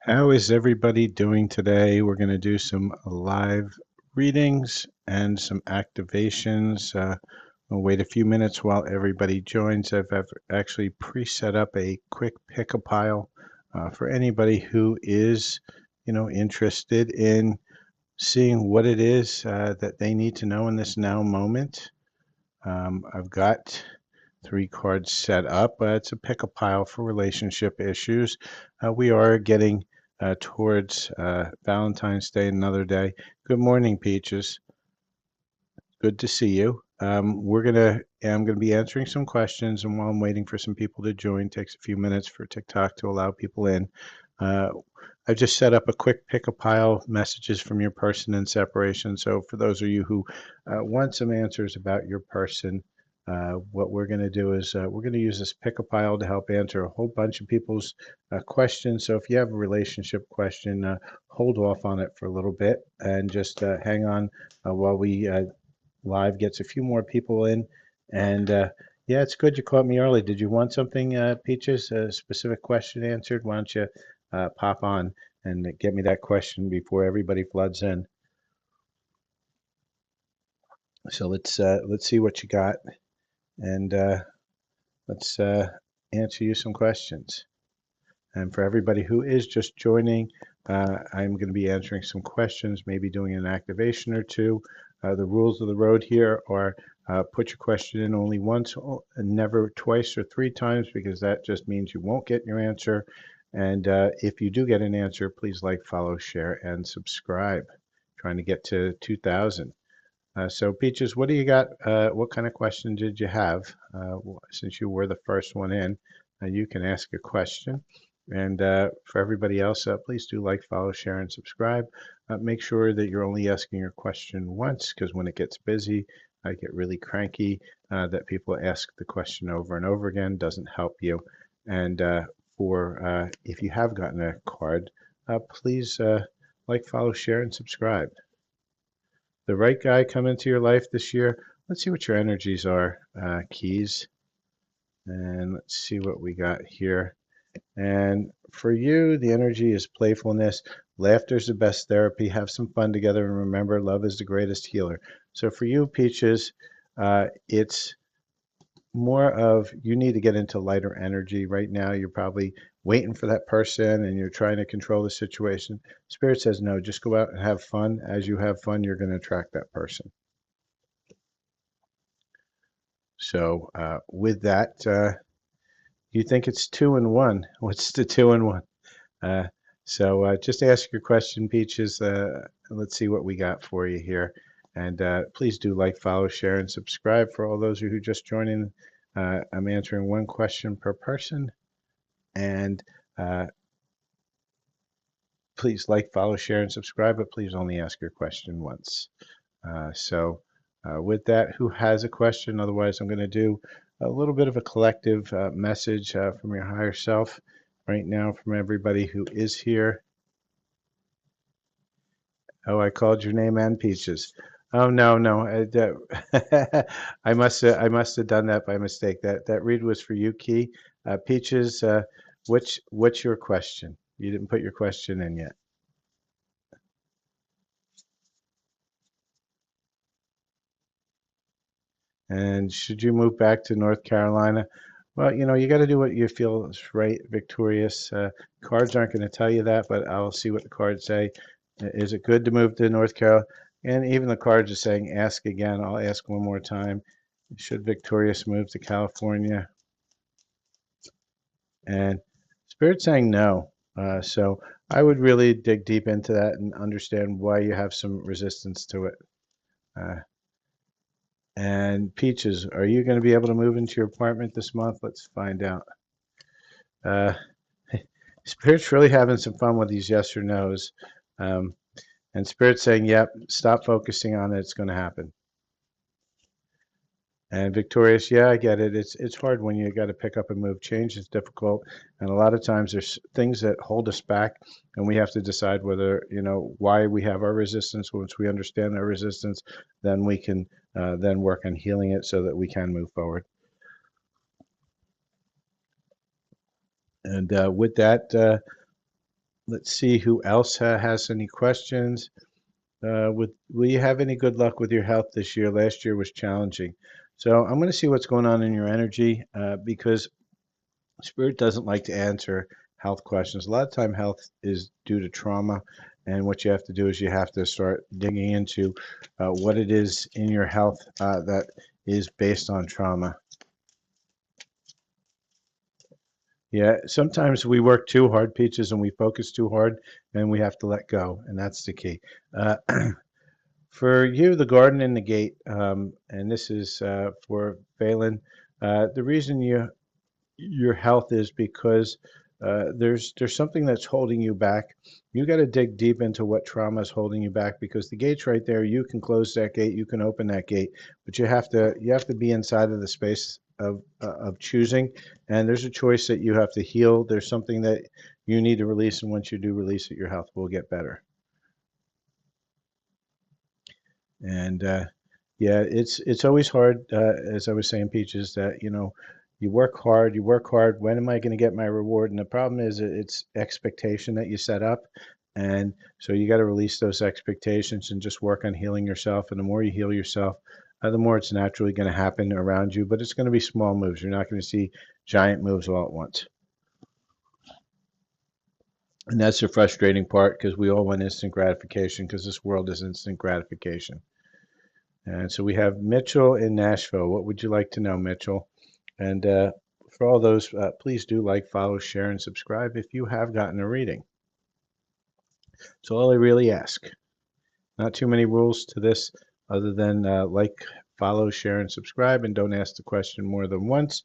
How is everybody doing today? We're going to do some live readings and some activations. We'll wait a few minutes while everybody joins. I've actually pre-set up a quick pick-a-pile for anybody who is, interested in seeing what it is that they need to know in this now moment. I've got three cards set up. It's a pick a pile for relationship issues. We are getting towards Valentine's Day, another day. Good morning, Peaches. Good to see you. I'm gonna be answering some questions, and while I'm waiting for some people to join, takes a few minutes for TikTok to allow people in. Uh, I just set up a quick pick a pile messages from your person and separation. So for those of you who want some answers about your person, what we're going to do is we're going to use this pick a pile to help answer a whole bunch of people's questions. So if you have a relationship question, hold off on it for a little bit and just hang on while we live gets a few more people in. And yeah, it's good you caught me early. Did you want something, Peaches? A specific question answered? Why don't you pop on and get me that question before everybody floods in? So let's see what you got, and let's answer you some questions. And for everybody who is just joining, I'm going to be answering some questions, maybe doing an activation or two. The rules of the road here are put your question in only once, and never twice or three times, because that just means you won't get your answer. And if you do get an answer, please like, follow, share, and subscribe. Trying to get to 2,000. So, Peaches, what do you got? What kind of question did you have? Since you were the first one in, you can ask a question. And for everybody else, please do like, follow, share, and subscribe. Make sure that you're only asking your question once, because when it gets busy, I get really cranky that people ask the question over and over again. Doesn't help you. And for if you have gotten a card, please like, follow, share, and subscribe. The right guy come into your life this year. Let's see what your energies are, Keys. And let's see what we got here. And for you, the energy is playfulness. Laughter is the best therapy. Have some fun together. And remember, love is the greatest healer. So for you, Peaches, it's more of you need to get into lighter energy. Right now, you're probably waiting for that person and you're trying to control the situation. Spirit says, no, just go out and have fun. As you have fun, you're going to attract that person. So with that, you think it's 2 and 1. What's the 2 and 1? Uh, so just ask your question, Peaches. Let's see what we got for you here. And please do like, follow, share, and subscribe for all those who just joined in. I'm answering one question per person. And please like, follow, share, and subscribe, but please only ask your question once. With that, who has a question? Otherwise, I'm going to do a little bit of a collective message from your higher self right now from everybody who is here. Oh, I called your name and Peaches. Oh no. I must have done that by mistake. That read was for you, Key. Peaches, what's your question? You didn't put your question in yet. And should you move back to North Carolina? Well, you got to do what you feel is right, Victorious. Cards aren't going to tell you that, but I'll see what the cards say. Is it good to move to North Carolina? And even the cards are saying ask again. I'll ask one more time. Should Victorious move to California? And Spirit's saying no. So I would really dig deep into that and understand why you have some resistance to it. Uh, and Peaches, are you going to be able to move into your apartment this month? Let's find out. Uh, Spirit's really having some fun with these yes or no's. Um, and Spirit's saying, yep, stop focusing on it. It's going to happen. And Victorious, yeah, I get it. It's hard when you got to pick up and move. Change is difficult, and a lot of times there's things that hold us back, and we have to decide whether why we have our resistance. Once we understand our resistance, then we can then work on healing it so that we can move forward. And with that, let's see who else has any questions. Will you have any good luck with your health this year? Last year was challenging. So I'm going to see what's going on in your energy because Spirit doesn't like to answer health questions. A lot of time, health is due to trauma, and what you have to do is you have to start digging into what it is in your health that is based on trauma. Yeah, sometimes we work too hard, Peaches, and we focus too hard, and we have to let go, and that's the key. Uh, for you, the garden and the gate, and this is for Valen. The reason your health is because there's something that's holding you back. You got to dig deep into what trauma is holding you back because the gate's right there. You can close that gate, you can open that gate, but you have to be inside of the space of choosing. And there's a choice that you have to heal. There's something that you need to release, and once you do release it, your health will get better. And yeah, it's always hard, as I was saying, Peaches, that you work hard, you work hard. When am I going to get my reward? And the problem is it's expectation that you set up, and so you got to release those expectations and just work on healing yourself. And the more you heal yourself, the more it's naturally going to happen around you. But it's going to be small moves. You're not going to see giant moves all at once. And that's the frustrating part because we all want instant gratification because this world is instant gratification. And so we have Mitchell in Nashville. What would you like to know, Mitchell? And for all those, please do like, follow, share, and subscribe if you have gotten a reading. So all I really ask, not too many rules to this other than like, follow, share, and subscribe, and don't ask the question more than once.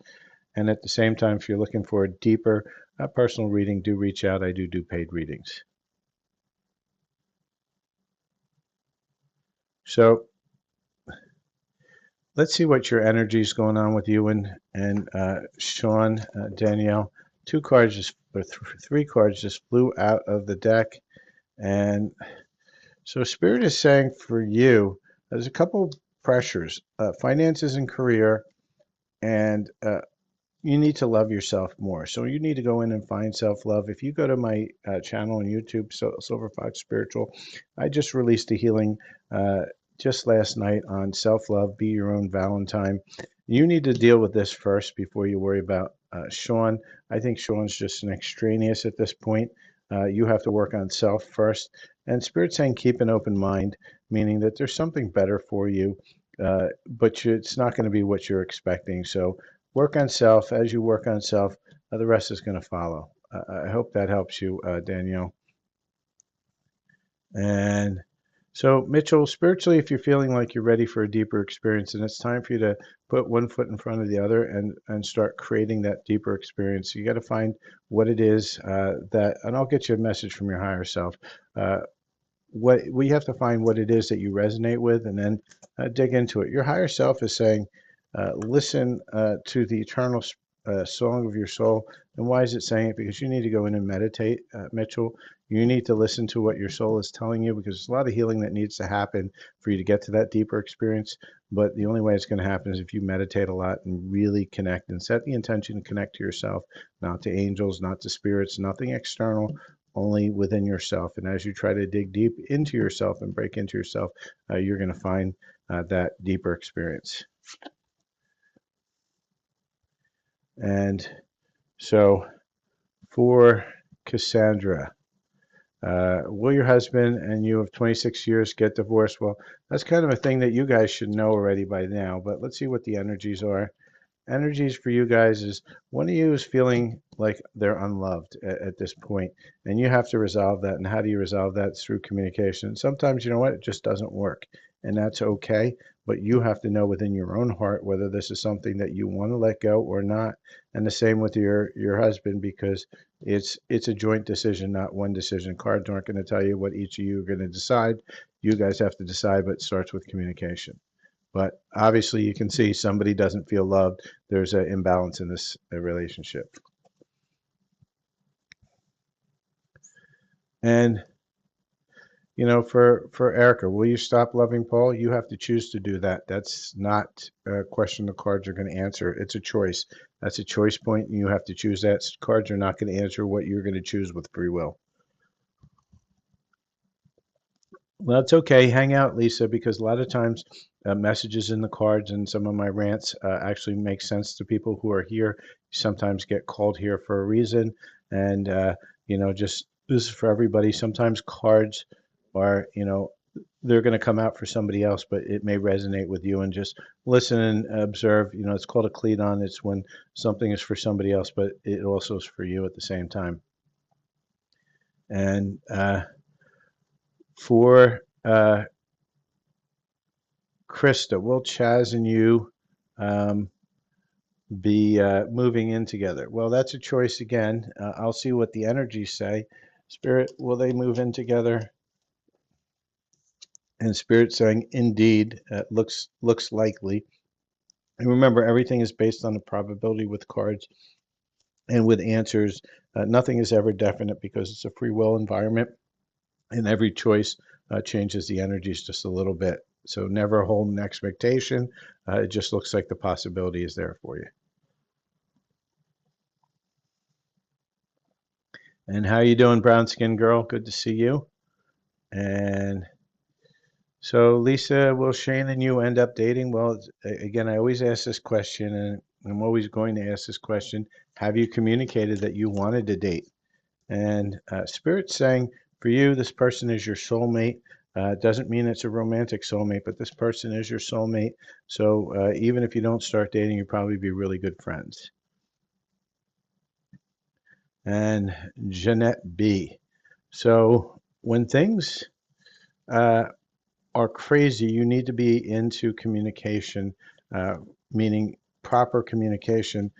And at the same time, if you're looking for a deeper personal reading, do reach out. I do paid readings. So let's see what your energy is going on with you and Sean, Danielle. Three cards just flew out of the deck, and so Spirit is saying for you, there's a couple pressures, finances and career, and you need to love yourself more. So you need to go in and find self-love. If you go to my channel on YouTube, Silver Fox Spiritual, I just released a healing just last night on self-love, be your own Valentine. You need to deal with this first before you worry about Sean. I think Sean's just an extraneous at this point. You have to work on self first. And Spirit's saying keep an open mind, meaning that there's something better for you, but it's not going to be what you're expecting. So work on self. As you work on self, the rest is going to follow. I hope that helps you, Danielle. And so, Mitchell, spiritually, if you're feeling like you're ready for a deeper experience, and it's time for you to put one foot in front of the other and start creating that deeper experience, you got to find what it is and I'll get you a message from your higher self. What we have to find what it is that you resonate with, and then dig into it. Your higher self is saying, listen to the eternal song of your soul. And why is it saying it? Because you need to go in and meditate, Mitchell. You need to listen to what your soul is telling you because there's a lot of healing that needs to happen for you to get to that deeper experience. But the only way it's going to happen is if you meditate a lot and really connect and set the intention to connect to yourself, not to angels, not to spirits, nothing external, only within yourself. And as you try to dig deep into yourself and break into yourself, you're going to find that deeper experience. And so for Cassandra, will your husband and you of 26 years get divorced? Well, that's kind of a thing that you guys should know already by now, but let's see what the energies are. Energies for you guys is one of you is feeling like they're unloved at this point, and you have to resolve that. And how do you resolve that? It's through communication. Sometimes, you know what, it just doesn't work, and that's okay. But you have to know within your own heart whether this is something that you want to let go or not. And the same with your husband, because it's a joint decision, not one decision. Cards aren't going to tell you what each of you are going to decide. You guys have to decide, but it starts with communication. But obviously, you can see somebody doesn't feel loved. There's an imbalance in this relationship. And, for Erica, will you stop loving Paul? You have to choose to do that. That's not a question the cards are going to answer. It's a choice. That's a choice point, and you have to choose that. Cards are not going to answer what you're going to choose with free will. Well, it's okay. Hang out, Lisa, because a lot of times messages in the cards and some of my rants actually make sense to people who are here. You sometimes get called here for a reason, and just this is for everybody. Sometimes cards are, they're going to come out for somebody else, but it may resonate with you. And just listen and observe. It's called a cleat-on. It's when something is for somebody else, but it also is for you at the same time. And for Krista, will Chaz and you um, be moving in together? Well, that's a choice again. I'll see what the energies say. Spirit, will they move in together? And Spirit saying, indeed, looks likely. And remember, everything is based on the probability with cards and with answers. Nothing is ever definite because it's a free will environment, and every choice changes the energies just a little bit. So never hold an expectation. It just looks like the possibility is there for you. And how you doing, brown skin girl? Good to see you. And so, Lisa, will Shane and you end up dating? Well, again, I always ask this question, and I'm always going to ask this question. Have you communicated that you wanted to date? And Spirit's saying, for you, this person is your soulmate. Doesn't mean it's a romantic soulmate, but this person is your soulmate. So even if you don't start dating, you'll probably be really good friends. And Jeanette B. So when things are crazy, you need to be into communication, meaning proper communication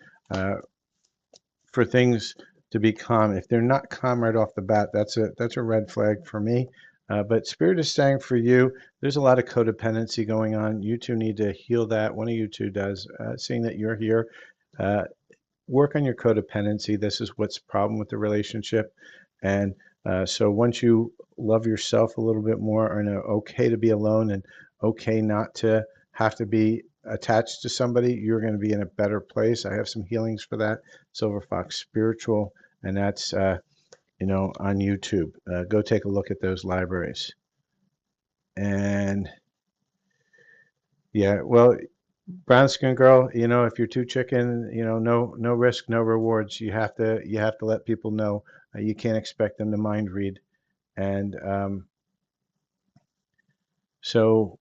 for things to be calm. If they're not calm right off the bat, that's a red flag for me. But Spirit is saying for you, there's a lot of codependency going on. You two need to heal that. One of you two does. Seeing that you're here, uh, work on your codependency. This is what's the problem with the relationship. And so once you love yourself a little bit more and are okay to be alone and okay not to have to be attached to somebody, you're going to be in a better place. I have some healings for that. Silver Fox Spiritual, and that's on YouTube. Go take a look at those libraries. And yeah, well, brown skin girl, if you're too chicken, no risk, no rewards. You have to let people know. You can't expect them to mind read. And so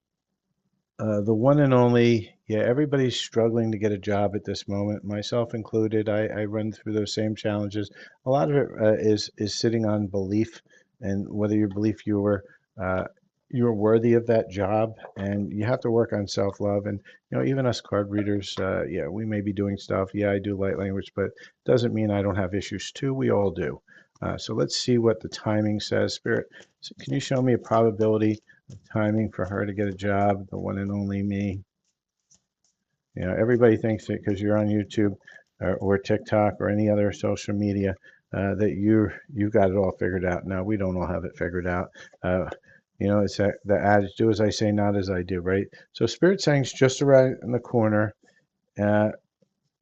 the one and only, yeah, everybody's struggling to get a job at this moment, myself included. I run through those same challenges. A lot of it is sitting on belief and whether you believe uh, you're worthy of that job, and you have to work on self-love. And even us card readers, yeah, we may be doing stuff. Yeah, I do light language, but doesn't mean I don't have issues too. We all do. So let's see what the timing says. Spirit, so can you show me a probability timing for her to get a job, the one and only me? Everybody thinks that because you're on YouTube or TikTok or any other social media that you've got it all figured out. No, we don't all have it figured out. It's the adage, do as I say, not as I do, right? So Spirit saying's just around in the corner. Uh,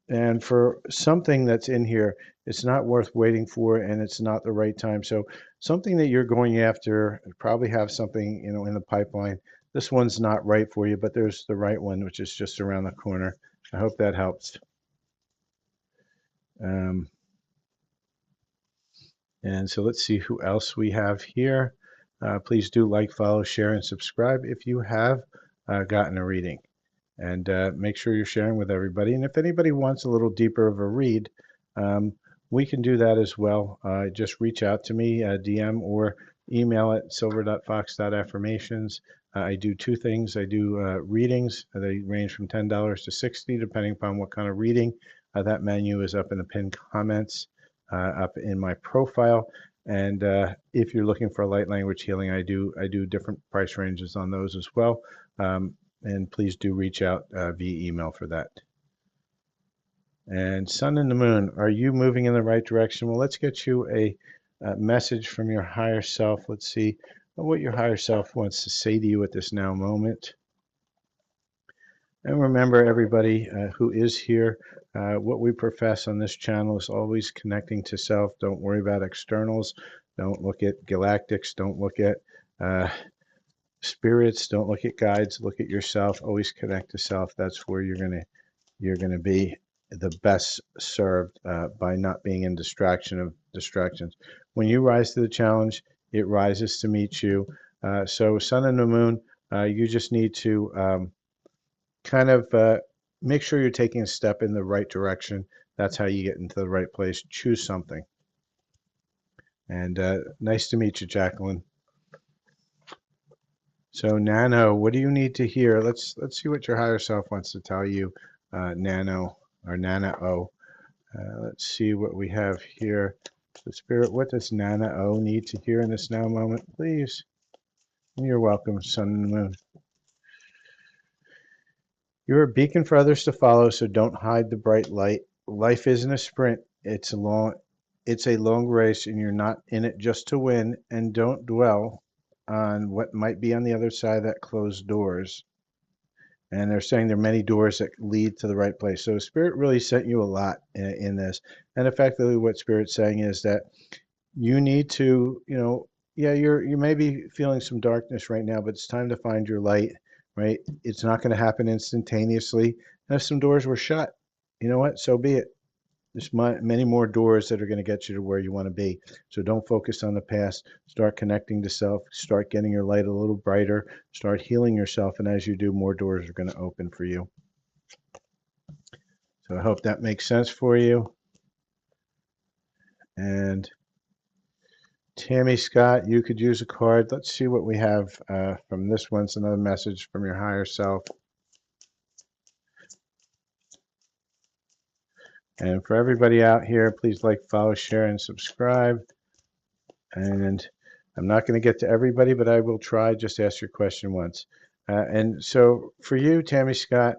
and for something that's in here, it's not worth waiting for, and it's not the right time. So something that you're going after, probably have something, in the pipeline. This one's not right for you, but there's the right one, which is just around the corner. I hope that helps. Um, and so let's see who else we have here. Please do like, follow, share, and subscribe if you have gotten a reading. And make sure you're sharing with everybody. And if anybody wants a little deeper of a read, um, we can do that as well. Just reach out to me, DM or email at silver.fox.affirmations. I do two things. I do readings. They range from $10 to $60, depending upon what kind of reading. That menu is up in the pinned comments, up in my profile. And if you're looking for a light language healing, I do different price ranges on those as well. And please do reach out via email for that. And Sun and the Moon, are you moving in the right direction? Well, let's get you a message from your higher self. Let's see what your higher self wants to say to you at this now moment. And remember, everybody who is here, what we profess on this channel is always connecting to self. Don't worry about externals. Don't look at galactics. Don't look at spirits, don't look at guides, look at yourself, always connect to self. That's where you're gonna be the best served by not being in distraction of distractions. When you rise to the challenge, it rises to meet you. So sun and the moon, you just need to kind of make sure you're taking a step in the right direction. That's how you get into the right place. Choose something. And nice to meet you, Jacqueline. So Nano, what do you need to hear? Let's see what your higher self wants to tell you, Nano or Nana O. Let's see what we have here. The spirit, what does Nana O need to hear in this now moment, please? You're welcome, Sun and Moon. You're a beacon for others to follow, so don't hide the bright light. Life isn't a sprint; it's a long race, and you're not in it just to win. And don't dwell on what might be on the other side of that closed doors. And they're saying there are many doors that lead to the right place. So Spirit really sent you a lot in this. And effectively, what Spirit's saying is that you need to, yeah, you may be feeling some darkness right now, but it's time to find your light, right? It's not going to happen instantaneously. And if some doors were shut, you know what? So be it. There's many more doors that are going to get you to where you want to be. So don't focus on the past. Start connecting to self. Start getting your light a little brighter. Start healing yourself. And as you do, more doors are going to open for you. So I hope that makes sense for you. And Tammy Scott, you could use a card. Let's see what we have from this one. It's another message from your higher self. And for everybody out here, please like, follow, share, and subscribe. And I'm not going to get to everybody, but I will try. Just ask your question once. And so for you, Tammy Scott,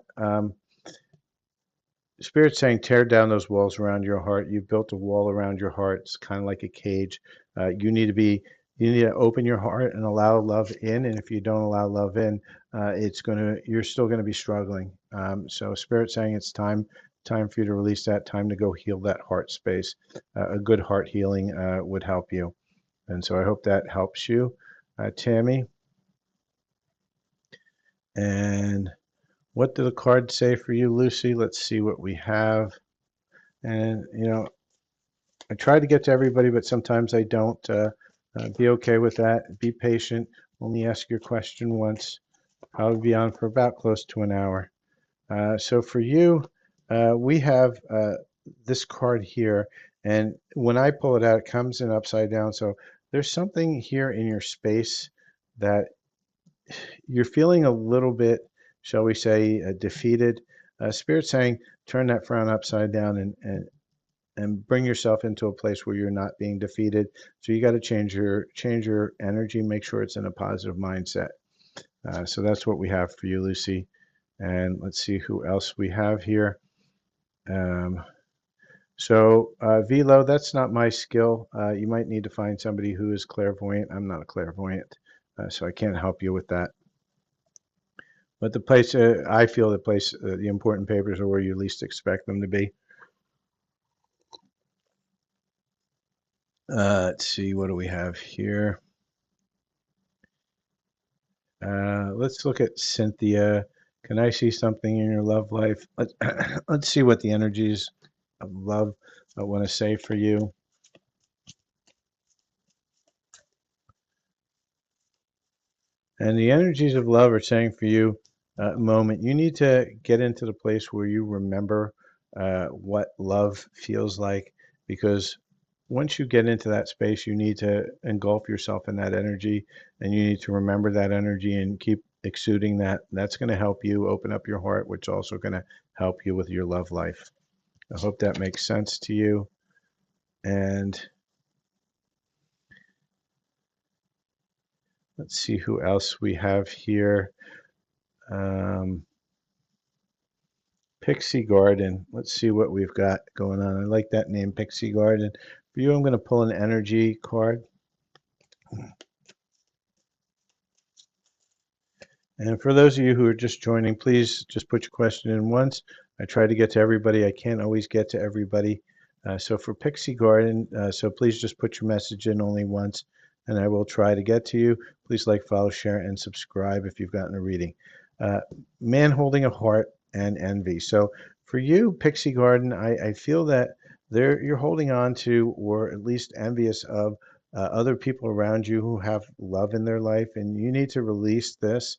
Spirit's saying tear down those walls around your heart. You've built a wall around your heart. It's kind of like a cage. You need to open your heart and allow love in. And if you don't allow love in, you're still gonna be struggling. So Spirit's saying it's time for you to release that. Time to go heal that heart space. A good heart healing would help you. And so I hope that helps you, Tammy. And what do the cards say for you, Lucy? Let's see what we have. And, I try to get to everybody, but sometimes I don't. Be okay with that. Be patient. Only ask your question once. I'll be on for about close to an hour. So for you, we have this card here. And when I pull it out, it comes in upside down. So there's something here in your space that you're feeling a little bit, shall we say, defeated. Spirit saying, turn that frown upside down and bring yourself into a place where you're not being defeated. So you got to change your energy, make sure it's in a positive mindset. So that's what we have for you, Lucy. And let's see who else we have here. Velo, that's not my skill. You might need to find somebody who is clairvoyant. I'm not a clairvoyant, so I can't help you with that. But the place, I feel the important papers are where you least expect them to be. Let's see, what do we have here? Let's look at Cynthia. Can I see something in your love life? Let's see what the energies of love I want to say for you. And the energies of love are saying for you, moment, you need to get into the place where you remember what love feels like, because once you get into that space, you need to engulf yourself in that energy, and you need to remember that energy and keep exuding that. That's going to help you open up your heart, which is also going to help you with your love life. I hope that makes sense to you. And let's see who else we have here. Pixie Garden. Let's see what we've got going on. I like that name, Pixie Garden. For you, I'm going to pull an energy card. And for those of you who are just joining, please just put your question in once. I try to get to everybody. I can't always get to everybody. So for Pixie Garden, so please just put your message in only once. and I will try to get to you. Please like, follow, share, and subscribe if you've gotten a reading. Man holding a heart and envy. So for you, Pixie Garden, I feel that you're holding on to, or at least envious of, other people around you who have love in their life, and you need to release this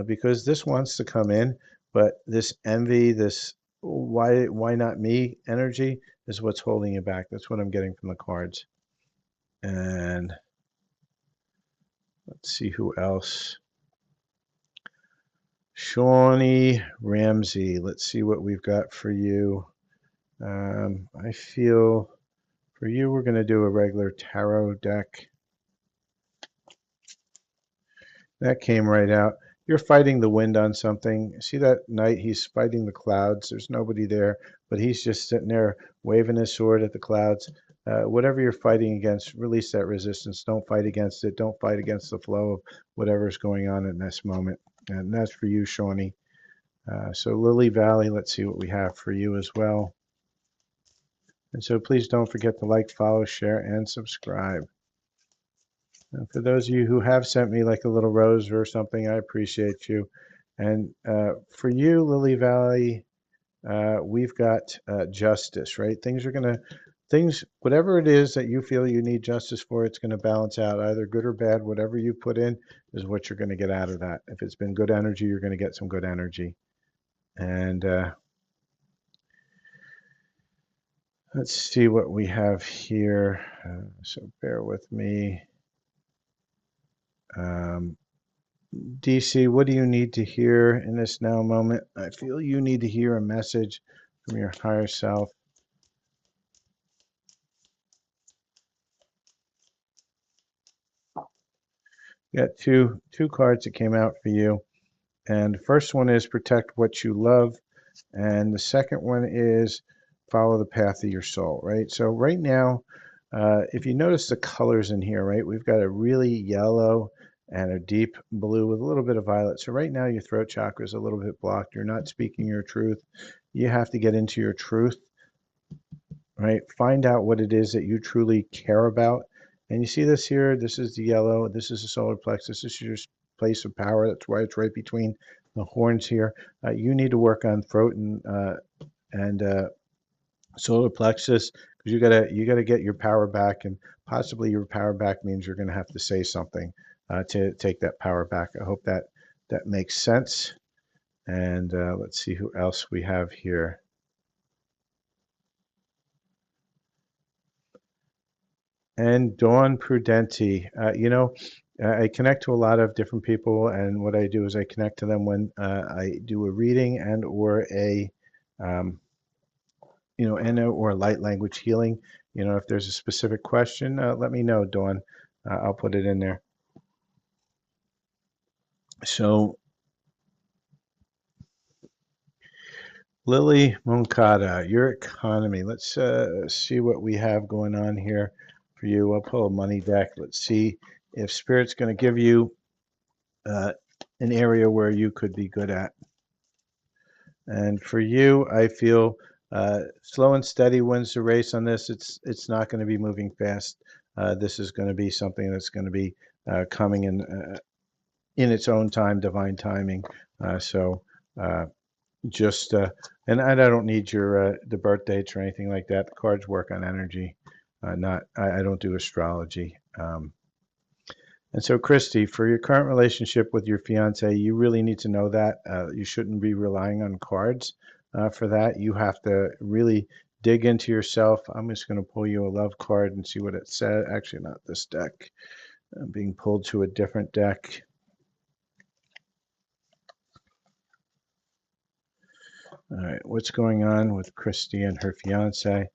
because this wants to come in, but this envy, this why not me energy is what's holding you back. That's what I'm getting from the cards. And let's see who else. Shawnee Ramsey. Let's see what we've got for you. I feel for you, we're going to do a regular tarot deck. That came right out. You're fighting the wind on something. See that knight? He's fighting the clouds. There's nobody there, but he's just sitting there waving his sword at the clouds. Whatever you're fighting against, release that resistance. Don't fight against it. Don't fight against the flow of whatever's going on in this moment. And that's for you, Shawnee. So Lily Valley, let's see what we have for you as well. And so please don't forget to like, follow, share, and subscribe. And for those of you who have sent me like a little rose or something, I appreciate you. And for you, Lily Valley, we've got justice, right? Whatever it is that you feel you need justice for, it's going to balance out, either good or bad. Whatever you put in is what you're going to get out of that. If it's been good energy, you're going to get some good energy. And let's see what we have here. So bear with me. DC, what do you need to hear in this now moment? I feel you need to hear a message from your higher self. Got two cards that came out for you. And the first one is protect what you love. And the second one is follow the path of your soul, right? So right now, if you notice the colors in here, right, we've got a really yellow and a deep blue with a little bit of violet. So right now your throat chakra is a little bit blocked. You're not speaking your truth. You have to get into your truth, right? Find out what it is that you truly care about. And you see this here, this is the yellow, this is the solar plexus, this is your place of power. That's why it's right between the horns here. You need to work on throat and solar plexus because you gotta get your power back, and possibly your power back means you're gonna have to say something to take that power back. I hope that makes sense. And let's see who else we have here. And Dawn Prudenti. I connect to a lot of different people, and what I do is I connect to them when I do a reading and or a or light language healing. If there's a specific question, let me know, Dawn. I'll put it in there. So, Lily Moncada, your economy. Let's see what we have going on here for you. I'll pull a money deck. Let's see if Spirit's going to give you an area where you could be good at. And for you, I feel slow and steady wins the race on this. It's not going to be moving fast. This is going to be something that's going to be coming in its own time, divine timing. So just and I don't need your the birth dates or anything like that. The cards work on energy. I don't do astrology. And so, Christy, for your current relationship with your fiance, you really need to know that you shouldn't be relying on cards for that. You have to really dig into yourself. I'm just going to pull you a love card and see what it said. Actually, not this deck. I'm being pulled to a different deck. All right, what's going on with Christy and her fiance?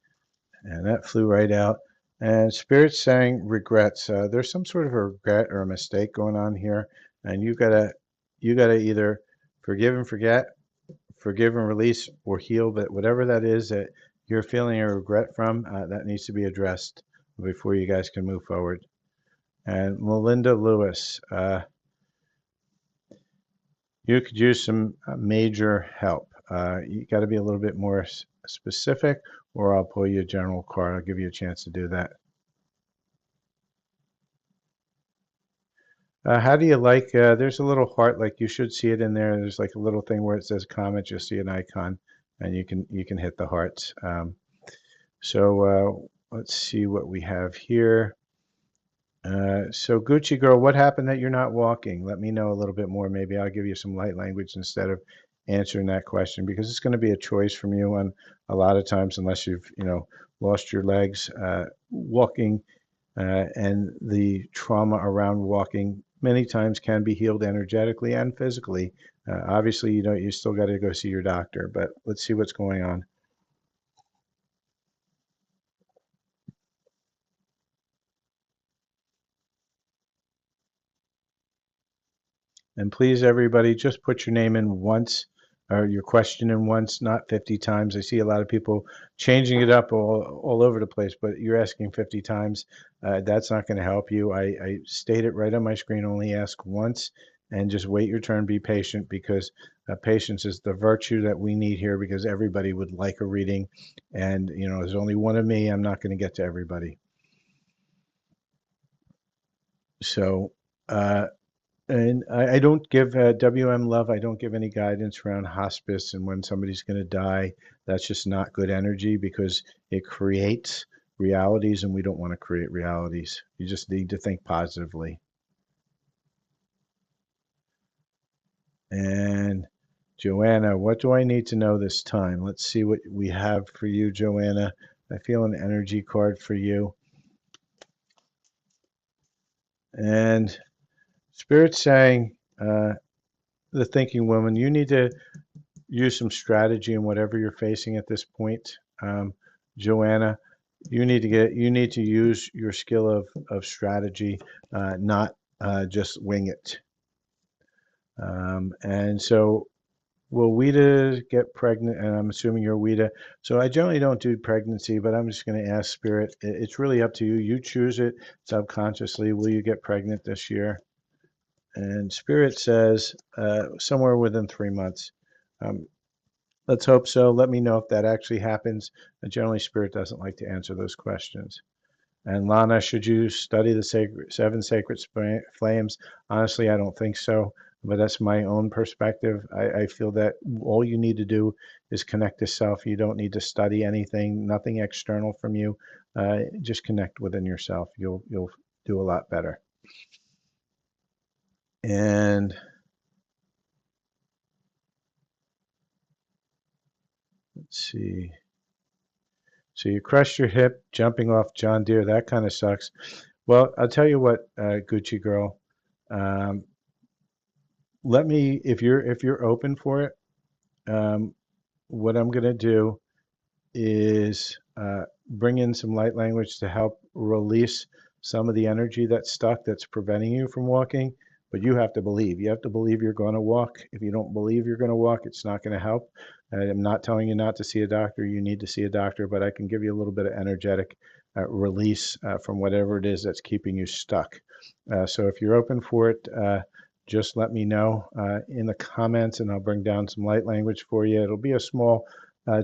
And that flew right out. And Spirit's saying regrets. There's some sort of a regret or a mistake going on here, and you gotta either forgive and forget, forgive and release, or heal. But whatever that is that you're feeling a regret from, that needs to be addressed before you guys can move forward. And Melinda Lewis, you could use some major help. You got to be a little bit more specific, or I'll pull you a general card. I'll give you a chance to do that. How do you like? There's a little heart, like you should see it in there. There's like a little thing where it says comment. You'll see an icon, and you can hit the hearts. Let's see what we have here. So Gucci girl, what happened that you're not walking? Let me know a little bit more. Maybe I'll give you some light language instead of answering that question because it's going to be a choice from you on a lot of times unless you've, lost your legs. Walking and the trauma around walking many times can be healed energetically and physically. Obviously, you still got to go see your doctor, but let's see what's going on. And please, everybody, just put your name in once or your question in once, not 50 times. I see a lot of people changing it up all over the place, but you're asking 50 times. That's not going to help you. I state it right on my screen. Only ask once and just wait your turn. Be patient because patience is the virtue that we need here because everybody would like a reading. And, there's only one of me. I'm not going to get to everybody. So, uh, And I don't give WM Love, I don't give any guidance around hospice and when somebody's going to die. That's just not good energy because it creates realities and we don't want to create realities. You just need to think positively. And Joanna, what do I need to know this time? Let's see what we have for you, Joanna. I feel an energy card for you. And Spirit's saying, the thinking woman, you need to use some strategy in whatever you're facing at this point. Joanna, you need to use your skill of strategy, not just wing it. And so will Weta get pregnant? And I'm assuming you're Weta. So I generally don't do pregnancy, but I'm just going to ask Spirit. It's really up to you. You choose it subconsciously. Will you get pregnant this year? And Spirit says somewhere within 3 months. Um, Let's hope so. Let me know if that actually happens. Generally, Spirit doesn't like to answer those questions. And Lana, should you study the seven sacred flames? Honestly, I don't think so, but that's my own perspective. I feel that all you need to do is connect to self. You don't need to study anything, nothing external from you. Just connect within yourself. You'll do a lot better. And let's see. So you crushed your hip jumping off John Deere. That kind of sucks. Well, I'll tell you what, Gucci girl. Um, let me, if you're open for it, um, what I'm gonna do is bring in some light language to help release some of the energy that's stuck that's preventing you from walking. But you have to believe. You have to believe you're going to walk. If you don't believe you're going to walk, it's not going to help. I'm not telling you not to see a doctor. You need to see a doctor, but I can give you a little bit of energetic release from whatever it is that's keeping you stuck. So if you're open for it, just let me know in the comments and I'll bring down some light language for you. It'll be a small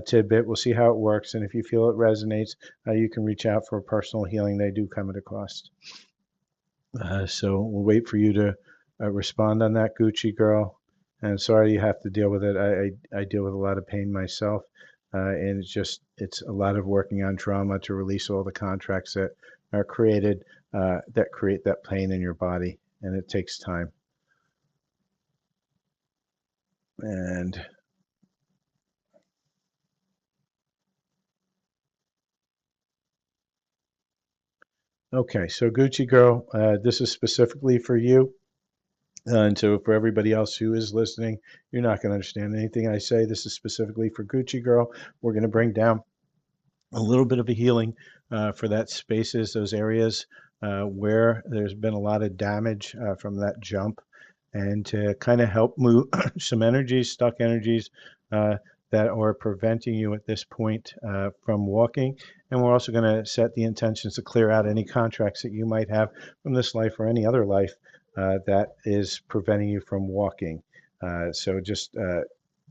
tidbit. We'll see how it works. And if you feel it resonates, you can reach out for personal healing. They do come at a cost. So we'll wait for you to respond on that, Gucci girl. And sorry you have to deal with it. I deal with a lot of pain myself. And it's a lot of working on trauma to release all the contracts that are created that create that pain in your body. And it takes time. And okay, so Gucci girl, this is specifically for you. And so for everybody else who is listening, you're not going to understand anything I say. This is specifically for Gucci girl. We're going to bring down a little bit of a healing for that spaces, those areas where there's been a lot of damage from that jump, and to kind of help move some energies, stuck energies uh, that are preventing you at this point from walking. And we're also going to set the intentions to clear out any contracts that you might have from this life or any other life that is preventing you from walking. So just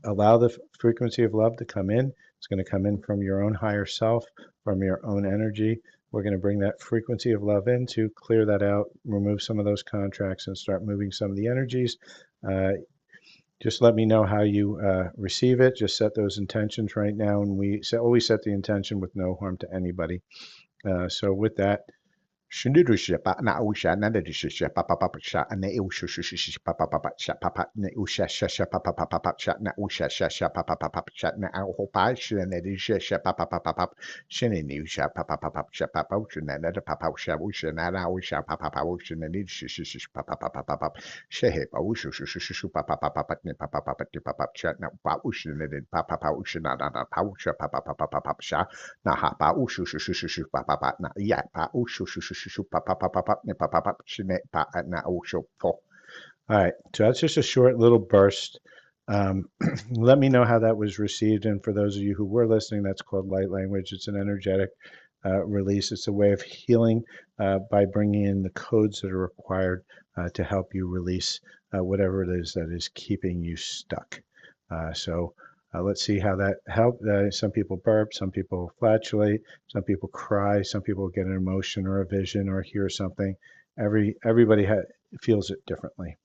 allow the frequency of love to come in. It's going to come in from your own higher self, from your own energy. we're going to bring that frequency of love in to clear that out, remove some of those contracts, and start moving some of the energies. Just let me know how you receive it. Just set those intentions right now, and always set the intention with no harm to anybody. So with that, Shundurushia na usha nanda dishisha papa papa sha and the ushush papa papa sha papa ne usha shasha papa papa sha na usha shasha papa papa sha na hopa shin and disha sha papa papa shin and usha papa papa sha papa usha nanda papa usha usha nana usha papa papa usha and dishish papa papa papa shehe pa ushu shushu papa papa ne papa papa papa sha na pa usha and papa papa usha nana pa usha papa papa papa sha na ha pa ushu shushu papa papa na ya pa ushu shushu papa papa papa ne papa papa shine pa na ushu po. All right, so that's just a short little burst. Let me know how that was received, and for those of you who were listening, that's called light language. It's an energetic release. It's a way of healing by bringing in the codes that are required to help you release whatever it is that is keeping you stuck. So let's see how that helped. Some people burp, some people flatulate, some people cry, some people get an emotion or a vision or hear something. Everybody feels it differently.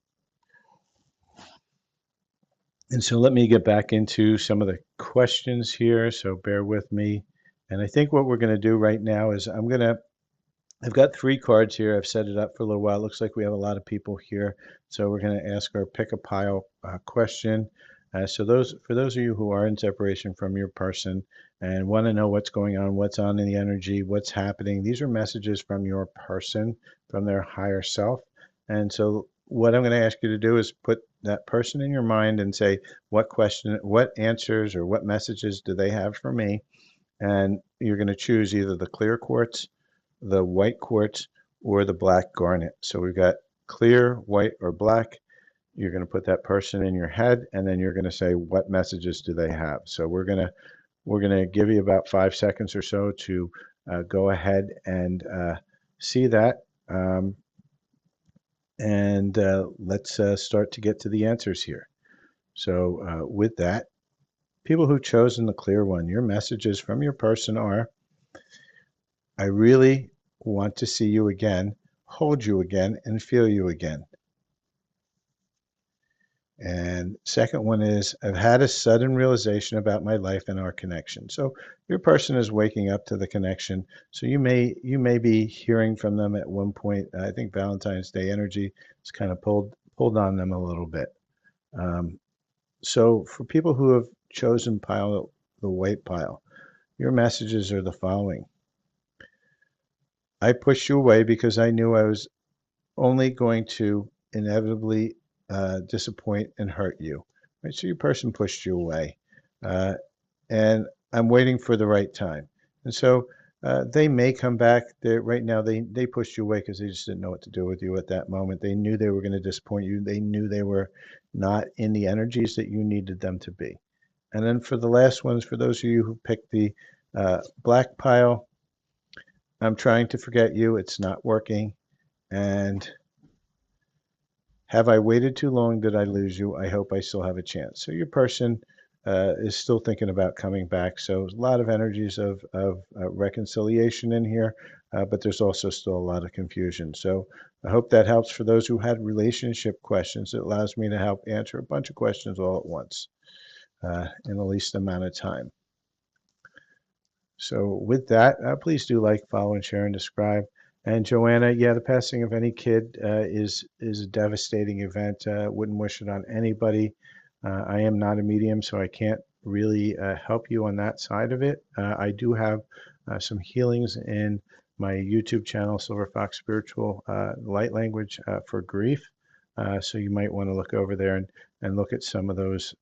And so let me get back into some of the questions here. So bear with me. And I think what we're going to do right now is I've got 3 cards here. I've set it up for a little while. It looks like we have a lot of people here. So we're going to ask our pick a pile question. So for those of you who are in separation from your person and want to know what's going on, what's on in the energy, what's happening, these are messages from your person, from their higher self. And so what I'm going to ask you to do is put that person in your mind and say, what answers, or what messages do they have for me? And you're going to choose either the clear quartz, the white quartz, or the black garnet. So we've got clear, white, or black. You're going to put that person in your head, and then you're going to say, what messages do they have? So we're going to give you about 5 seconds or so to go ahead and see that. And let's start to get to the answers here. So with that, people who've chosen the clear one, your messages from your person are, I really want to see you again, hold you again, and feel you again. And second one is, I've had a sudden realization about my life and our connection. So your person is waking up to the connection. So you may be hearing from them at one point. I think Valentine's Day energy is kind of pulled on them a little bit. So for people who have chosen the white pile, your messages are the following. I pushed you away because I knew I was only going to inevitably disappoint and hurt you. Right? So your person pushed you away. And I'm waiting for the right time. And so they may come back. Right now, they pushed you away because they just didn't know what to do with you at that moment. They knew they were going to disappoint you. They knew they were not in the energies that you needed them to be. And then for the last ones, for those of you who picked the black pile, I'm trying to forget you. It's not working. And have I waited too long? Did I lose you? I hope I still have a chance. So your person is still thinking about coming back. So a lot of energies of reconciliation in here, but there's also still a lot of confusion. So I hope that helps for those who had relationship questions. It allows me to help answer a bunch of questions all at once in the least amount of time. So with that, please do like, follow, and share, and describe. And Joanna, yeah, the passing of any kid is a devastating event. Wouldn't wish it on anybody. I am not a medium, so I can't really help you on that side of it. I do have some healings in my YouTube channel, Silver Fox Spiritual Light Language for grief. So you might want to look over there and look at some of those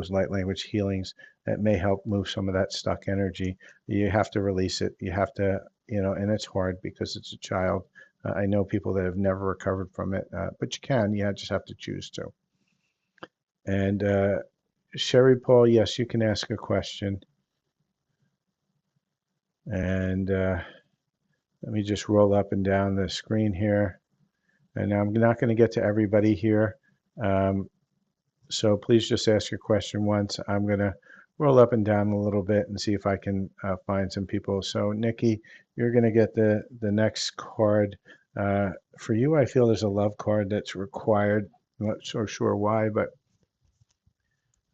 light language healings that may help move some of that stuck energy. You have to release it. You have to, and it's hard because it's a child. I know people that have never recovered from it, but you can. You just have to choose to. And Sherry Paul, yes, you can ask a question. And let me just roll up and down the screen here. And I'm not going to get to everybody here. So please just ask your question once. We're scroll up and down a little bit and see if I can find some people. So Nikki, you're going to get the next card. For you, I feel there's a love card that's required. I'm not so sure why, but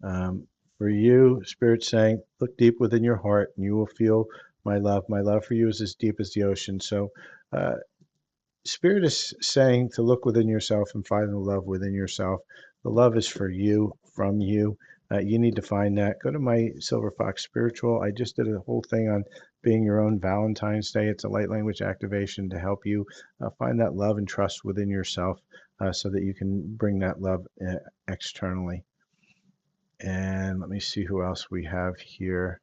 um, for you, Spirit's saying, look deep within your heart and you will feel my love. My love for you is as deep as the ocean. So uh, Spirit is saying to look within yourself and find the love within yourself. The love is for you, from you. You need to find that. Go to my Silver Fox Spiritual. I just did a whole thing on being your own Valentine's Day. It's a light language activation to help you find that love and trust within yourself so that you can bring that love externally. And let me see who else we have here.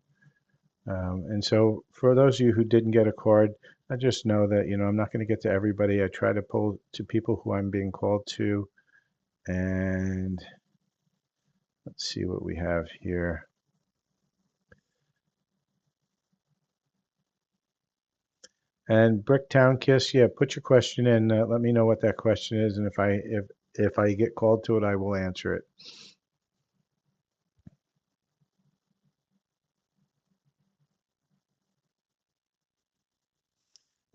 And so for those of you who didn't get a card, I just know that, I'm not going to get to everybody. I try to pull to people who I'm being called to. And let's see what we have here. And Bricktown Kiss, yeah, put your question in. Let me know what that question is, and if I get called to it, I will answer it.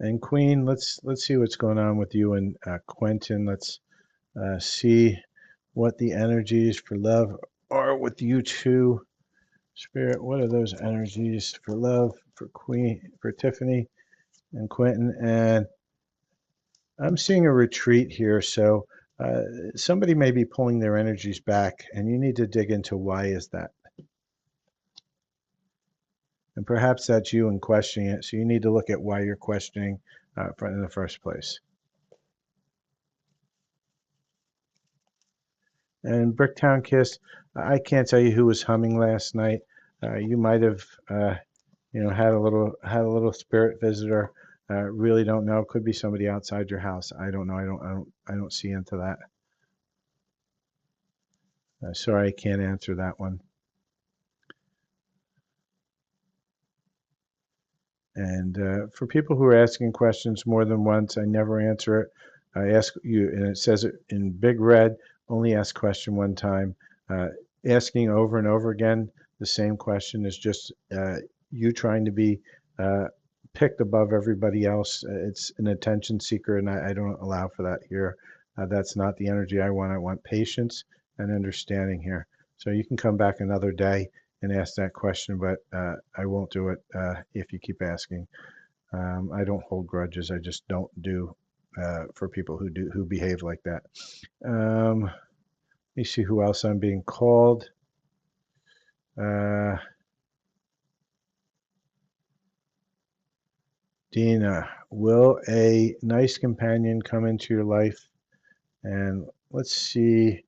And Queen, let's see what's going on with you and Quentin. Let's see what the energies for love are with you two. Spirit, what are those energies for love, for Queen, for Tiffany and Quentin? And I'm seeing a retreat here, so somebody may be pulling their energies back, and you need to dig into why is that. And perhaps that's you and questioning it, so you need to look at why you're questioning in the first place. And Bricktown Kiss, I can't tell you who was humming last night. You might have, had a little spirit visitor. Really don't know. Could be somebody outside your house. I don't know. I don't see into that. Sorry, I can't answer that one. And for people who are asking questions more than once, I never answer it. I ask you, and it says it in big red, only ask question one time. Asking over and over again the same question is just you trying to be picked above everybody else. It's an attention seeker, and I don't allow for that here. That's not the energy I want. I want patience and understanding here. So you can come back another day and ask that question, but I won't do it if you keep asking. I don't hold grudges. I just don't do for people who behave like that. Let me see who else I'm being called. Dina, will a nice companion come into your life? And let's see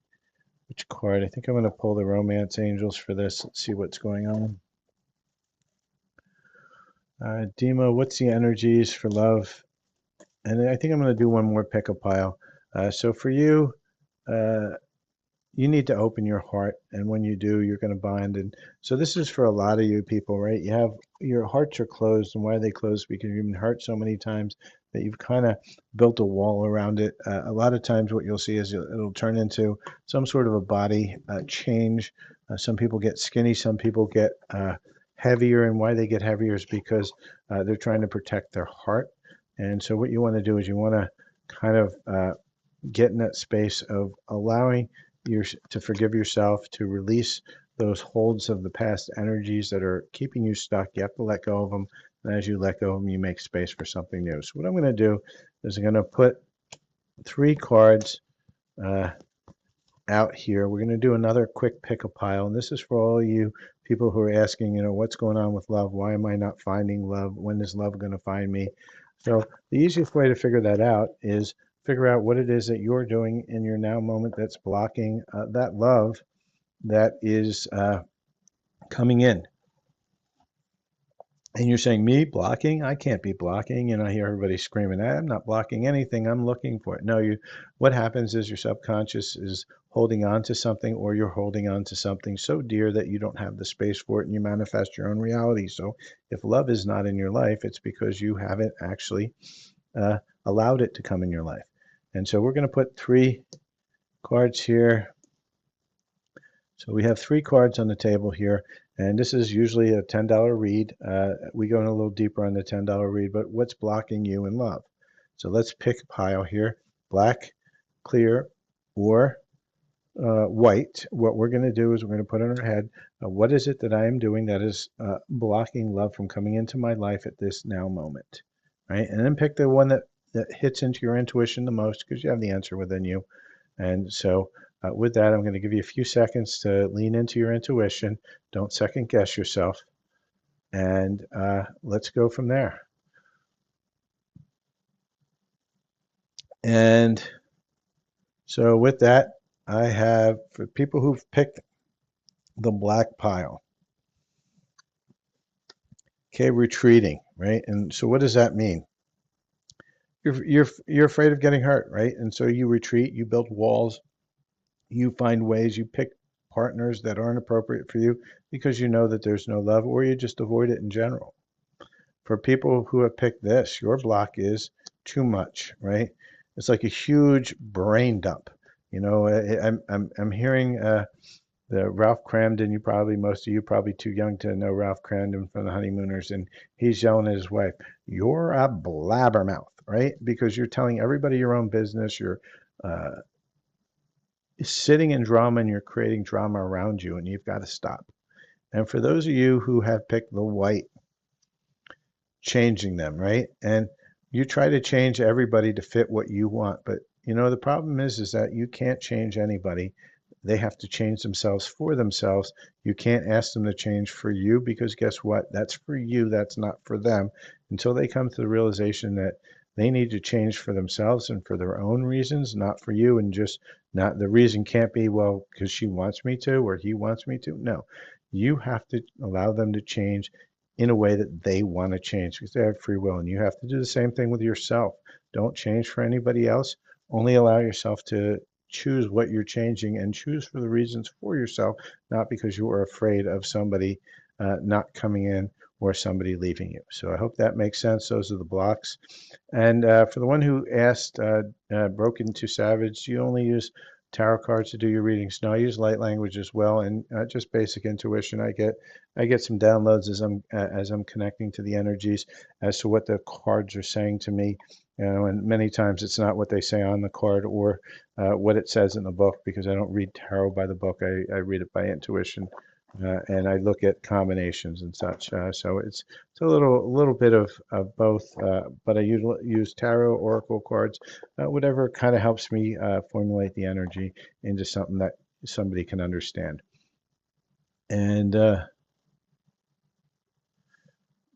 which card. I think I'm going to pull the Romance Angels for this. Let's see what's going on. Dima, what's the energies for love? And I think I'm going to do one more pick a pile. So for you, you need to open your heart, and when you do, you're going to bond. And so this is for a lot of you people, right? You have your hearts are closed, and why are they closed? Because you've been hurt so many times that you've kind of built a wall around it. A lot of times, what you'll see is it'll turn into some sort of a body change. Some people get skinny, some people get heavier, and why they get heavier is because they're trying to protect their heart. And so, what you want to do is you want to kind of get in that space of allowing to forgive yourself, to release those holds of the past energies that are keeping you stuck. You have to let go of them. And as you let go of them, you make space for something new. So what I'm going to do is I'm going to put 3 cards out here. We're going to do another quick pick a pile. And this is for all you people who are asking, what's going on with love? Why am I not finding love? When is love going to find me? So the easiest way to figure that out is figure out what it is that you're doing in your now moment that's blocking that love that is coming in. And you're saying, me blocking? I can't be blocking. I hear everybody screaming, I'm not blocking anything. I'm looking for it. No, what happens is your subconscious is holding on to something, or you're holding on to something so dear that you don't have the space for it, and you manifest your own reality. So if love is not in your life, it's because you haven't actually allowed it to come in your life. And so we're going to put 3 cards here. So we have 3 cards on the table here, And this is usually a $10 read. We go in a little deeper on the $10 read, but what's blocking you in love? So let's pick a pile here, black, clear, or white. What we're going to do is we're going to put in our head, what is it that I am doing that is blocking love from coming into my life at this now moment, right? And then pick the one that hits into your intuition the most because you have the answer within you. And so with that, I'm going to give you a few seconds to lean into your intuition. Don't second guess yourself. And let's go from there. And so with that, I have, for people who've picked the black pile, okay, retreating, right? And so what does that mean? You're afraid of getting hurt, right? And so you retreat, you build walls, you find ways, you pick partners that aren't appropriate for you because you know that there's no love, or you just avoid it in general. For people who have picked this, your block is too much, right? It's like a huge brain dump. You know, I'm hearing the Ralph Cramden. Most of you probably too young to know Ralph Cramden from the Honeymooners, and he's yelling at his wife, "You're a blabbermouth," right? Because you're telling everybody your own business. You're uh, sitting in drama and you're creating drama around you, and you've got to stop. And for those of you who have picked the white, changing them, right? And you try to change everybody to fit what you want, but you know the problem is that you can't change anybody. They have to change themselves for themselves. You can't ask them to change for you because guess what? That's for you, that's not for them. Until they come to the realization that they need to change for themselves and for their own reasons, not for you, and just not the reason can't be, well, because she wants me to or he wants me to. No, you have to allow them to change in a way that they want to change because they have free will. And you have to do the same thing with yourself. Don't change for anybody else. Only allow yourself to choose what you're changing and choose for the reasons for yourself, not because you are afraid of somebody not coming in or somebody leaving you. So I hope that makes sense. Those are the blocks. And for the one who asked, Broken to Savage, do you only use tarot cards to do your readings? No, I use light language as well, and just basic intuition. I get some downloads as I'm connecting to the energies as to what the cards are saying to me. You know, and many times it's not what they say on the card or what it says in the book because I don't read tarot by the book. I read it by intuition, and I look at combinations and such. So it's a little bit of both, but I use tarot, oracle cards, whatever kind of helps me formulate the energy into something that somebody can understand. And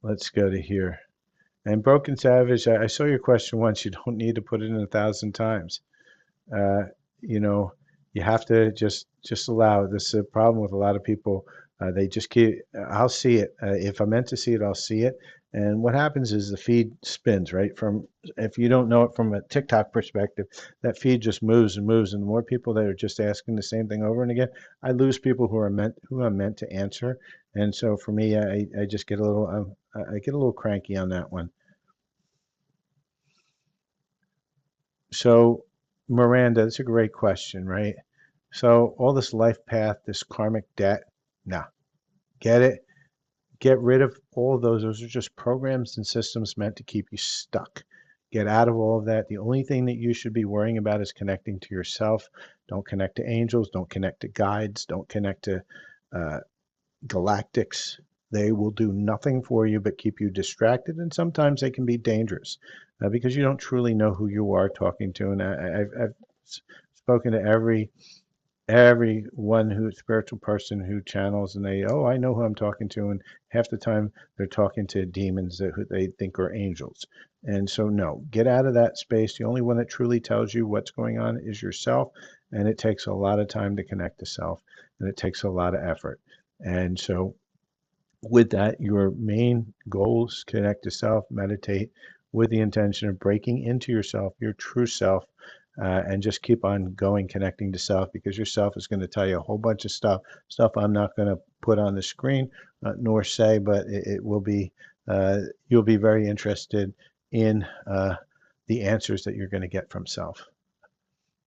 let's go to here. And Broken Savage, I saw your question once. You don't need to put it in 1,000 times. Uh, you know, you have to just allow it. This is a problem with a lot of people. They just keep. I'll see it. If I'm meant to see it, I'll see it. And what happens is the feed spins, right? From if you don't know it from a TikTok perspective, that feed just moves and moves. And the more people that are just asking the same thing over and again, I lose people who I'm meant to answer. And so for me, I just get a little I get a little cranky on that one. So, Miranda, that's a great question, right? So, all this life path, this karmic debt, nah, get it. Get rid of all of those. Those are just programs and systems meant to keep you stuck. Get out of all of that. The only thing that you should be worrying about is connecting to yourself. Don't connect to angels. Don't connect to guides. Don't connect to uh, galactics. They will do nothing for you but keep you distracted, and sometimes they can be dangerous because you don't truly know who you are talking to. And I've spoken to every one who spiritual person who channels, and I know who I'm talking to, and half the time they're talking to demons that who they think are angels. And so, no, get out of that space. The only one that truly tells you what's going on is yourself, and it takes a lot of time to connect to self, and it takes a lot of effort. And so with that, your main goals connect to self, meditate with the intention of breaking into yourself, your true self, and just keep on going, connecting to self, because yourself is going to tell you a whole bunch of stuff I'm not going to put on the screen nor say, but it will be, you'll be very interested in the answers that you're going to get from self.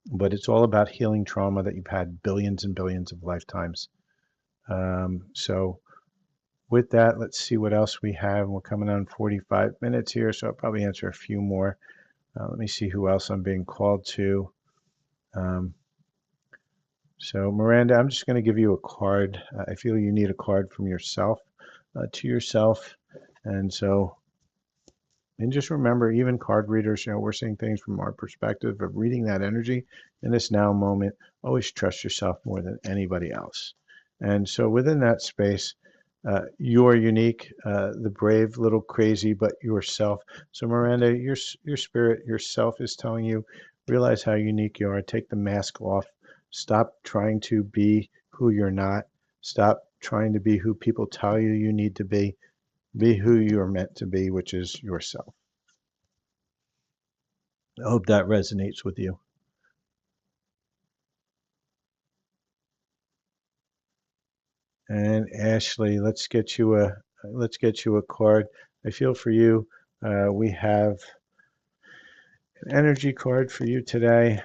But it's all about healing trauma that you've had billions and billions of lifetimes. So with that, let's see what else we have. We're coming on 45 minutes here, so I'll probably answer a few more. Let me see who else I'm being called to. Um, so Miranda, I'm just going to give you a card. I feel you need a card from yourself to yourself. And so, and just remember, even card readers, we're seeing things from our perspective of reading that energy in this now moment. Always trust yourself more than anybody else. And so within that space, you are unique, the brave, little crazy, but yourself. So Miranda, your spirit, yourself is telling you, realize how unique you are. Take the mask off. Stop trying to be who you're not. Stop trying to be who people tell you you need to be. Be who you are meant to be, which is yourself. I hope that resonates with you. And Ashley, let's get you a card. I feel for you. We have an energy card for you today.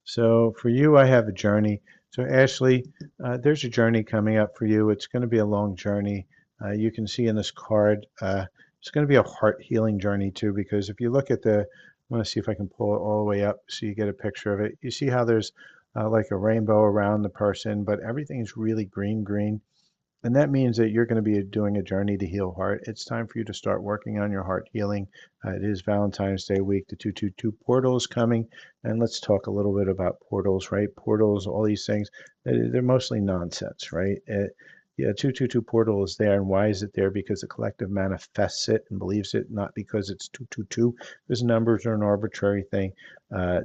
So for you, I have a journey. So Ashley, there's a journey coming up for you. It's going to be a long journey. You can see in this card, it's going to be a heart healing journey too, because if you look at the, I want to see if I can pull it all the way up so you get a picture of it. You see how there's like a rainbow around the person, but everything's really green. And that means that you're going to be doing a journey to heal heart. It's time for you to start working on your heart healing. It is Valentine's Day week. The 222 portal is coming. And let's talk a little bit about portals, right? Portals, all these things, they're mostly nonsense, right? Yeah, 222 portal is there. And why is it there? Because the collective manifests it and believes it, not because it's 222. Because numbers are an arbitrary thing.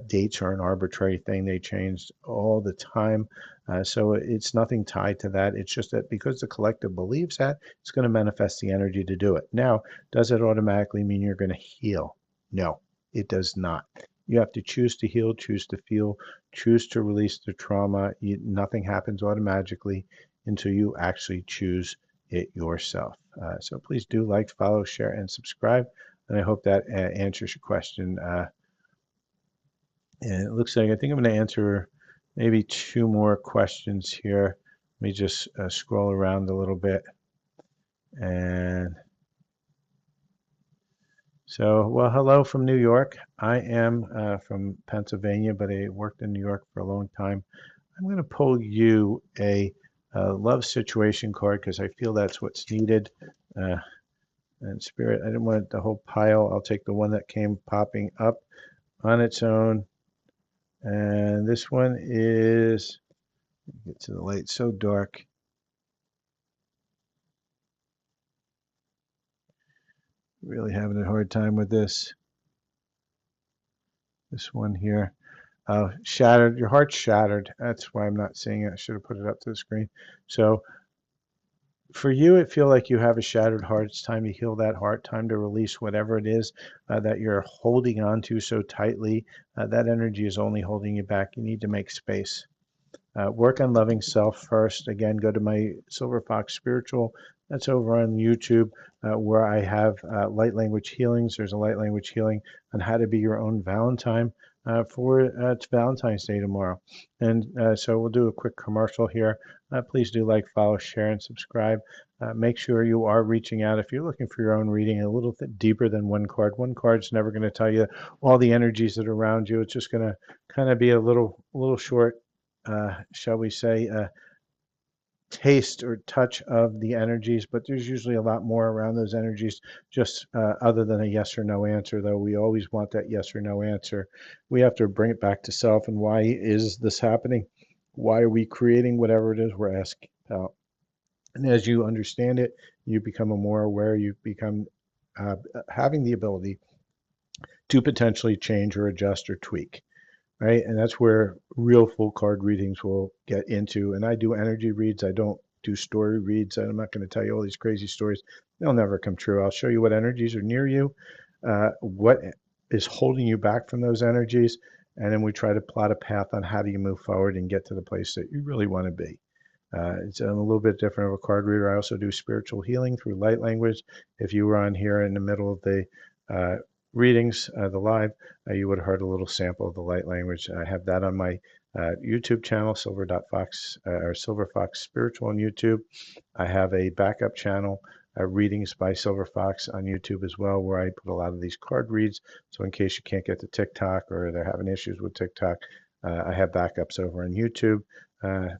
Dates are an arbitrary thing. They change all the time. So it's nothing tied to that. It's just that because the collective believes that, it's going to manifest the energy to do it. Now, does it automatically mean you're going to heal? No, it does not. You have to choose to heal, choose to feel, choose to release the trauma. Nothing happens automatically until you actually choose it yourself. So please do like, follow, share, and subscribe. And I hope that answers your question. And it looks like I think I'm going to answer maybe two more questions here. Let me just scroll around a little bit. And so, well, hello from New York. I am from Pennsylvania, but I worked in New York for a long time. I'm going to pull you a love situation card because I feel that's what's needed. Uh, and Spirit, I didn't want the whole pile. I'll take the one that came popping up on its own. And this one is, get to the light, so dark. Really having a hard time with this. This one here. Shattered. Your heart's shattered. That's why I'm not seeing it. I should have put it up to the screen. So for you, it feels like you have a shattered heart. It's time to heal that heart. Time to release whatever it is that you're holding on to so tightly. That energy is only holding you back. You need to make space. Work on loving self first. Again, go to my Silver Fox Spiritual. That's over on YouTube, where I have light language healings. There's a light language healing on how to be your own Valentine for it's Valentine's Day tomorrow. And so we'll do a quick commercial here. Please do like, follow, share, and subscribe. Make sure you are reaching out if you're looking for your own reading a little bit deeper than one card. One card's never going to tell you all the energies that are around you. It's just going to kind of be a little short, shall we say, taste or touch of the energies, but there's usually a lot more around those energies, just other than a yes or no answer, though we always want that yes or no answer. We have to bring it back to self and why is this happening? Why are we creating whatever it is we're asking about? And as you understand it, you become a more aware, you become having the ability to potentially change or adjust or tweak, right? And that's where real full card readings will get into. And I do energy reads. I don't do story reads. I'm not going to tell you all these crazy stories. They'll never come true. I'll show you what energies are near you, what is holding you back from those energies, and then we try to plot a path on how do you move forward and get to the place that you really want to be. It's a little bit different of a card reader. I also do spiritual healing through light language. If you were on here in the middle of the readings, the live, you would have heard a little sample of the light language. I have that on my YouTube channel, Silver.Fox or Silver Fox Spiritual on YouTube. I have a backup channel, Readings by Silver Fox on YouTube as well, where I put a lot of these card reads. So in case you can't get to TikTok or they're having issues with TikTok, I have backups over on YouTube. Uh,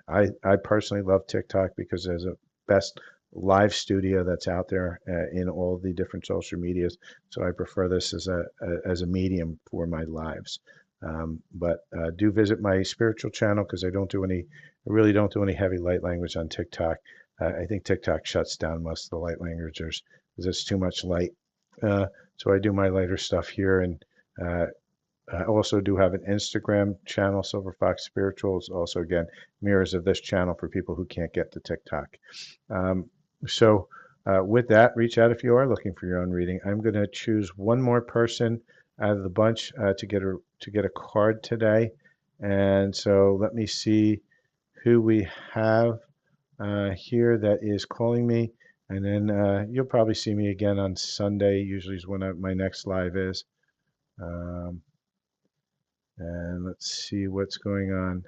I personally love TikTok because there's a best live studio that's out there in all the different social medias. So I prefer this as a medium for my lives. But do visit my spiritual channel because I really don't do any heavy light language on TikTok. I think TikTok shuts down most of the light languagers because it's too much light. So I do my lighter stuff here, and uh, I also do have an Instagram channel, Silver Fox Spirituals. Also, again, mirrors of this channel for people who can't get to TikTok. Um, so, with that, reach out if you are looking for your own reading. I'm going to choose one more person out of the bunch to get a card today, and so let me see who we have here that is calling me, and then you'll probably see me again on Sunday. Usually is when my next live is. Um, and let's see what's going on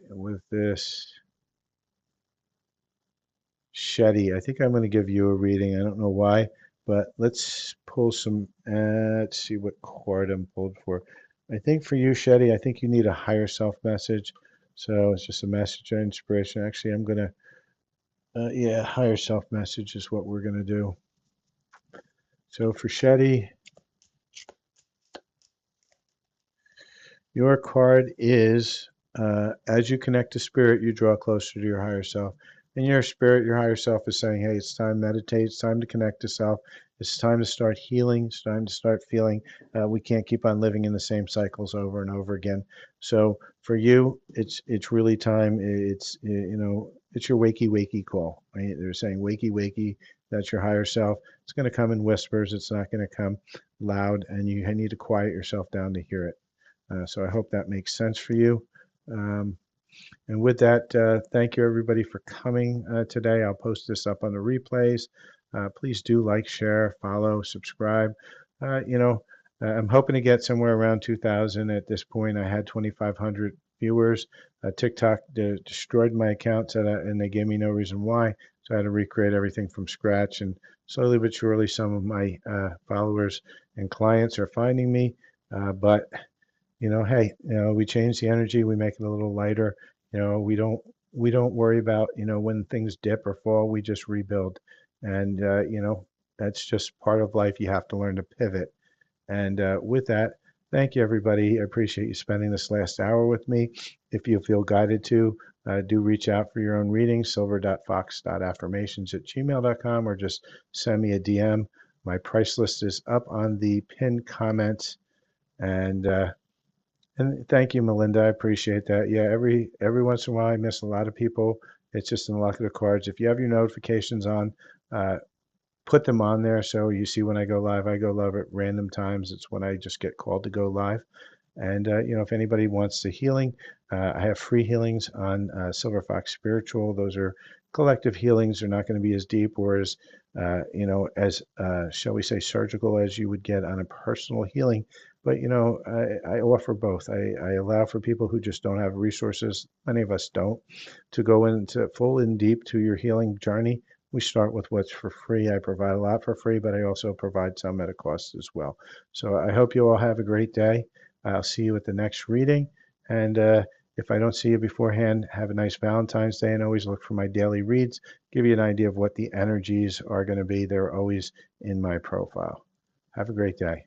with this. Shetty, I think I'm going to give you a reading. I don't know why, but let's pull some. Let's see what card I'm pulled for. I think for you, Shetty, I think you need a higher self message. So it's just a message of inspiration. Actually, I'm going to, yeah, higher self message is what we're going to do. So for Shetty, your card is as you connect to spirit, you draw closer to your higher self. In your spirit, your higher self is saying, hey, it's time to meditate. It's time to connect to self. It's time to start healing. It's time to start feeling. We can't keep on living in the same cycles over and over again. So for you, it's really time. It's your wakey call. Right? They're saying wakey wakey. That's your higher self. It's going to come in whispers. It's not going to come loud, and you need to quiet yourself down to hear it. So I hope that makes sense for you. Um, and with that, thank you everybody for coming today. I'll post this up on the replays. Please do like, share, follow, subscribe. I'm hoping to get somewhere around 2,000 at this point. I had 2,500 viewers. TikTok destroyed my account, and they gave me no reason why. So I had to recreate everything from scratch. And slowly but surely, some of my followers and clients are finding me. But hey, we change the energy, we make it a little lighter. We don't worry about, when things dip or fall, we just rebuild. And that's just part of life. You have to learn to pivot. And with that, thank you everybody. I appreciate you spending this last hour with me. If you feel guided to, do reach out for your own readings, silver.fox.affirmations@gmail.com, or just send me a DM. My price list is up on the pinned comments. And thank you, Melinda. I appreciate that. Yeah, every once in a while I miss a lot of people. It's just in the luck of the cards. If you have your notifications on, uh, put them on there so you see when I go live. I go live at random times. It's when I just get called to go live. And if anybody wants the healing, I have free healings on Silver Fox Spiritual. Those are collective healings. They're not going to be as deep or as shall we say, surgical as you would get on a personal healing. But I offer both. I allow for people who just don't have resources. Many of us don't, to go into full in deep to your healing journey. We start with what's for free. I provide a lot for free, but I also provide some at a cost as well. So I hope you all have a great day. I'll see you at the next reading. And if I don't see you beforehand, have a nice Valentine's Day, and always look for my daily reads. Give you an idea of what the energies are going to be. They're always in my profile. Have a great day.